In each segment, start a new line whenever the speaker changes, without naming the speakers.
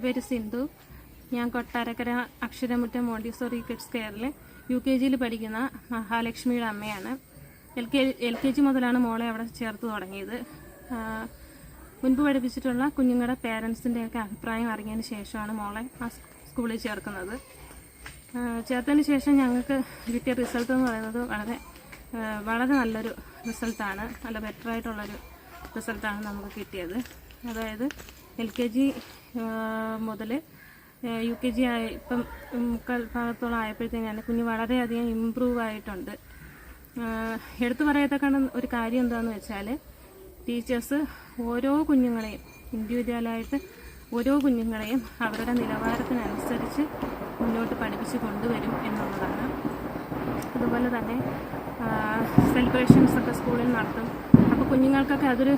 പേര് സിന്ധു. ഞാൻ Kottarakkara അക്ഷരമുറ്റം Montessori kids കെയറിൽ UKG പഠിക്കുന്ന മഹാലക്ഷ്മിയുടെ അമ്മയാണ്. LKG മുതലാണ് മോളെ അവിടെ ചേർത്ത് തുടങ്ങിയത്. മുൻപ് പഠിപ്പിച്ചിട്ടുള്ള കുഞ്ഞുങ്ങളുടെ പേരൻസിൻ്റെയൊക്കെ അഭിപ്രായം അറിഞ്ഞതിന് ശേഷമാണ് മോളെ ആ സ്കൂളിൽ ചേർക്കുന്നത്. ചേർത്തതിന് ശേഷം ഞങ്ങൾക്ക് കിട്ടിയ റിസൾട്ട് എന്ന് പറയുന്നത് വളരെ നല്ലൊരു റിസൾട്ടാണ്. നല്ല ബെറ്ററായിട്ടുള്ളൊരു റിസൾട്ടാണ് നമുക്ക് കിട്ടിയത്. അതായത് LKG മുതൽ UKG ഇപ്പം മുക്കാൽ ഭാഗത്തോളം ആയപ്പോഴത്തേക്കാണ് കുഞ്ഞ് വളരെയധികം ഇമ്പ്രൂവ് ആയിട്ടുണ്ട്. എടുത്തു പറയത്തക്ക ഒരു കാര്യം എന്താണെന്ന് വെച്ചാൽ, ടീച്ചേഴ്സ് ഓരോ കുഞ്ഞുങ്ങളെയും ഇൻഡിവിജ്വലായിട്ട് ഓരോ കുഞ്ഞുങ്ങളെയും അവരുടെ നിലവാരത്തിനനുസരിച്ച് മുന്നോട്ട് പഠിപ്പിച്ച് കൊണ്ടുവരും എന്നുള്ളതാണ്. അതുപോലെ തന്നെ സെലിബ്രേഷൻസൊക്കെ സ്കൂളിൽ നടത്തും. അപ്പോൾ കുഞ്ഞുങ്ങൾക്കൊക്കെ അതൊരു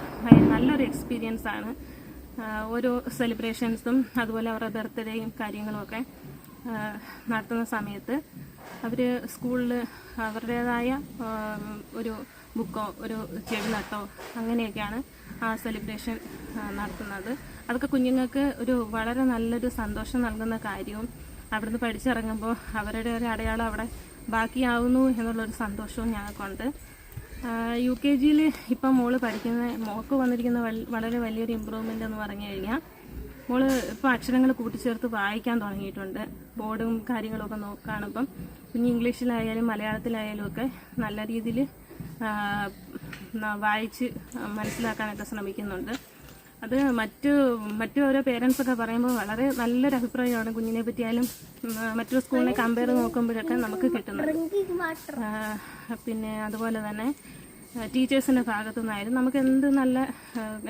നല്ലൊരു എക്സ്പീരിയൻസ് ആണ്. ഓരോ സെലിബ്രേഷൻസും അതുപോലെ അവരുടെ ബർത്ത്ഡേയും കാര്യങ്ങളുമൊക്കെ നടത്തുന്ന സമയത്ത് അവർ സ്കൂളിൽ അവരുടേതായ ഒരു ബുക്കോ ഒരു ചെടി നട്ടോ അങ്ങനെയൊക്കെയാണ് ആ സെലിബ്രേഷൻ നടത്തുന്നത്. അതൊക്കെ കുഞ്ഞുങ്ങൾക്ക് വളരെ നല്ലൊരു സന്തോഷം നൽകുന്ന കാര്യവും അവിടുന്ന് പഠിച്ചിറങ്ങുമ്പോൾ അവരുടെ ഒരു അടയാളം അവിടെ ബാക്കിയാവുന്നു എന്നുള്ളൊരു സന്തോഷവും ഞങ്ങൾക്കുണ്ട്. UKG ഇപ്പം മോൾക്ക് വന്നിരിക്കുന്ന വളരെ വലിയൊരു ഇമ്പ്രൂവ്മെൻ്റ് എന്ന് പറഞ്ഞു കഴിഞ്ഞാൽ, മോള് ഇപ്പോൾ അക്ഷരങ്ങൾ കൂട്ടിച്ചേർത്ത് വായിക്കാൻ തുടങ്ങിയിട്ടുണ്ട്. ബോർഡും കാര്യങ്ങളൊക്കെ കാണുമ്പം കുഞ്ഞ് ഇംഗ്ലീഷിലായാലും മലയാളത്തിലായാലും ഒക്കെ നല്ല രീതിയിൽ വായിച്ച് മനസ്സിലാക്കാനൊക്കെ ശ്രമിക്കുന്നുണ്ട്. അത് മറ്റു ഓരോ പേരൻസൊക്കെ പറയുമ്പോൾ വളരെ നല്ലൊരു അഭിപ്രായമാണ് കുഞ്ഞിനെ പറ്റിയാലും മറ്റൊരു സ്കൂളിനെ കമ്പയർ നോക്കുമ്പോഴൊക്കെ നമുക്ക് കിട്ടുന്നത്. പിന്നെ അതുപോലെ തന്നെ ടീച്ചേഴ്സിൻ്റെ ഭാഗത്തു നിന്നായാലും നമുക്ക്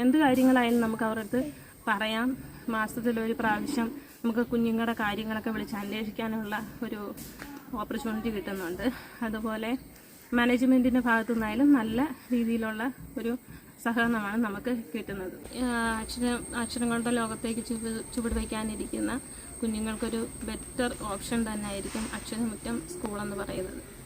എന്ത് കാര്യങ്ങളായാലും നമുക്ക് അവരുടെ അടുത്ത് പറയാം. മാസത്തിലൊരു പ്രാവശ്യം നമുക്ക് കുഞ്ഞുങ്ങളുടെ കാര്യങ്ങളൊക്കെ വിളിച്ച് അന്വേഷിക്കാനുള്ള ഒരു ഓപ്പർച്യൂണിറ്റി കിട്ടുന്നുണ്ട്. അതുപോലെ മാനേജ്മെൻറ്റിൻ്റെ ഭാഗത്തു നിന്നായാലും നല്ല രീതിയിലുള്ള ഒരു സഹകരണമാണ് നമുക്ക് കിട്ടുന്നത്. അക്ഷരങ്ങളുടെ ലോകത്തേക്ക് ചുവട് വയ്ക്കാനിരിക്കുന്ന കുഞ്ഞുങ്ങൾക്കൊരു ബെറ്റർ ഓപ്ഷൻ തന്നെ ആയിരിക്കും അക്ഷരമുറ്റം സ്കൂളെന്ന് പറയുന്നത്.